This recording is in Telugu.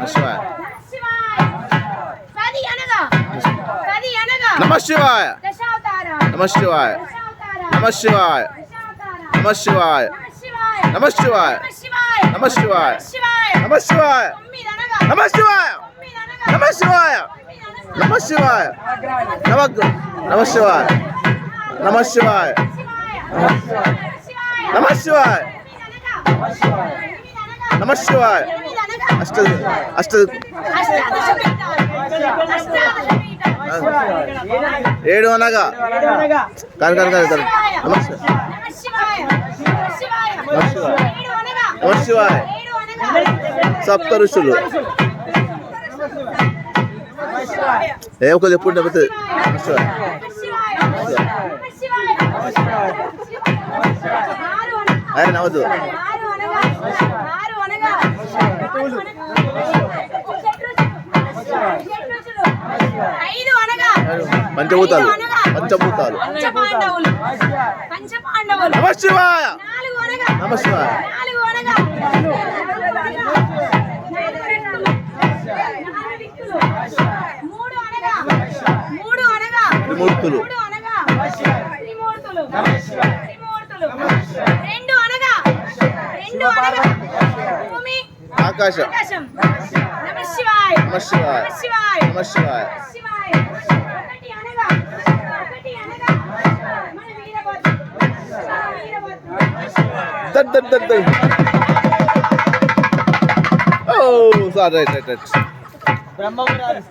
శివాయ నమ శివాయ నమ శివాయ నమ శివాయ నమ శివాయ నమ శివాయ నమ శివాయ నమ శివాయ నమ శివాయ నమ శివాయ నమ శివాయ నమ శివాయ నమ శివాయ నమ శివాయ నమ శివాయ అష్ట అష్ట ఏడు అనగా కాదు కాదు కాదు కాదు నమ శివాయ సప్త ఋషులు ఏ ఒకరు ఎప్పుడు నమ్ముతుంది ఆయన నవ్వదు పంచభూతాలు పంచభూతాలు నమ శివాయ నమ శివాయ త్రిమూర్తులు ఆకాశం నమ శివాయ నమ శివాయ ఓ సార్ రైట్ రైట్ రైట్